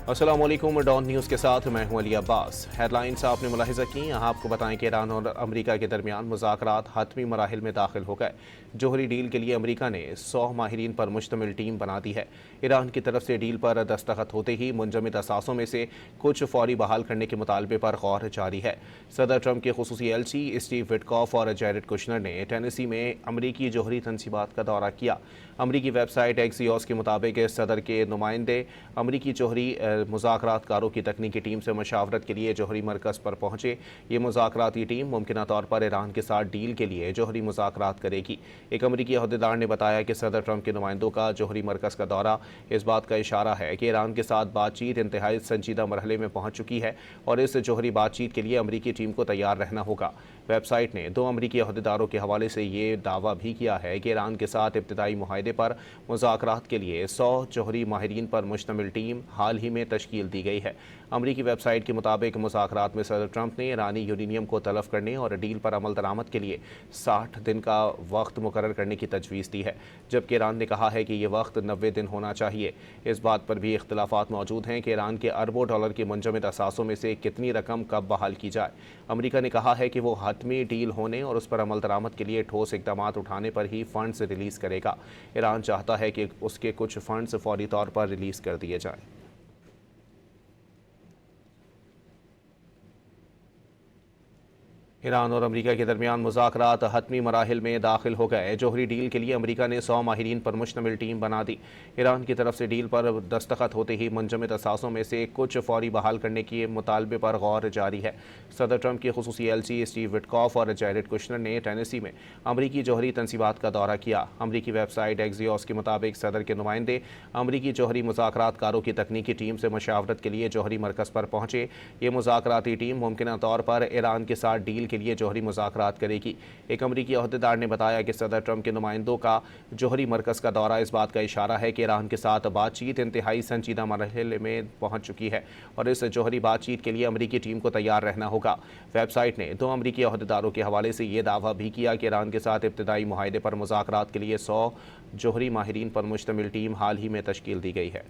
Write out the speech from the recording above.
अस्सलाम वालेकुम। Don news के साथ मैं हूं अली अब्बास। हेडलाइंस आपने मुलाहिजा की। यहाँ आपको बताएं कि ईरान और अमेरिका के दरमियान मुज़ाकरात हतमी मराहिल में दाखिल हो गए। जोहरी डील के लिए अमेरिका ने 100 माहिरीन पर मुश्तमिल टीम बना दी है। ईरान की तरफ से डील पर दस्तखत होते ही मुंजमद असासों में से कुछ फौरी बहाल करने के मुतालबे पर गौर जारी है। सदर ट्रंप के खुसूसी एलची स्टीव विटकॉफ और जैरेड कुशनर ने टेनेसी में अमरीकी जोहरी तनसीबात का दौरा किया। अमरीकी वेबसाइट एक्सियोस के मुताबिक सदर के नुमाइंदे अमरीकी जोहरी मुज़ाकरातकारों की तकनीकी टीम से मशावरत के लिए जोहरी मरकज़ पर पहुंचे। ये मुज़ाकराती टीम मुमकिन तौर पर ईरान के साथ डील के लिए जोहरी मुज़ाकरात करेगी। एक अमरीकी अहदेदार ने बताया कि सदर ट्रंप के नुमाइंदों का जोहरी मरकज़ का दौरा इस बात का इशारा है कि ईरान के साथ बातचीत इंतहाई संजीदा मरहले में पहुंच चुकी है और इस जोहरी बातचीत के लिए अमरीकी टीम को तैयार रहना होगा। वेबसाइट ने 2 अमरीकी अहदेदारों के हवाले से ये दावा भी किया है कि ईरान के साथ इब्तदाई मुआहदे पर मुज़ाकरात के लिए 100 जोहरी माहिरीन पर मुश्तमिल टीम हाल ही में तश्कील दी गई है। अमरीकी वेबसाइट के मुताबिक मुज़ाकरात में सदर ट्रंप ने ईरानी यूरेनियम को तलफ करने और डील पर अमल दरामद के लिए 60 दिन का वक्त मुकर्रर करने की तजवीज़ दी है, जबकि ईरान ने कहा है कि ये वक्त 90 दिन होना चाहिए। इस बात पर भी इख्तलाफात मौजूद हैं कि ईरान के अरबों डॉलर के मुंजमद असासों में से कितनी रकम कब बहाल की जाए। अमरीका ने कहा है कि वो हतमी डील होने और उस पर अमल दरामद के लिए ठोस इकदाम उठाने पर ही फंड्स रिलीज़ करेगा। ईरान चाहता है कि उसके कुछ फंड्स फौरी तौर पर रिलीज़ कर दिए जाएं। ईरान और अमेरिका के दरमियान मुज़ाकरात हतमी मराहिल में दाखिल हो गए। जोहरी डील के लिए अमेरिका ने 100 माहिरीन पर मुश्तमिल टीम बना दी। ईरान की तरफ से डील पर दस्तखत होते ही मुंजमद असासों में से कुछ फौरी बहाल करने के मुतालबे पर गौर जारी है। सदर ट्रंप के खुसूसी एलची स्टीव विटकॉफ और जैरेड कुशनर ने टेनेसी में अमरीकी जोहरी तनसीबात का दौरा किया। अमरीकी वेबसाइट एक्सियोस के मुताबिक सदर के नुमाइंदे अमरीकी जोहरी मुज़ाकरातकारों की तकनीकी टीम से मशावरत के लिए जोहरी मरकज़ पर पहुंचे। ये मुज़ाकराती टीम मुमकिन तौर पर ईरान के साथ डील के लिए जोहरी मुज़ाकरात करेगी। एक अमरीकी अहदेदार ने बताया कि सदर ट्रंप के नुमाइंदों का जोहरी मरकज़ का दौरा इस बात का इशारा है कि ईरान के साथ बातचीत इंतहाई संजीदा मरहले में पहुंच चुकी है और इस जोहरी बातचीत के लिए अमरीकी टीम को तैयार रहना होगा। वेबसाइट ने 2 अमरीकी अहदेदारों के हवाले से ये दावा भी किया कि ईरान के साथ इब्तदाई मुआहदे पर मुज़ाकरात के लिए 100 जोहरी माहिरीन पर मुश्तमिल टीम हाल ही में तश्कील दी गई है।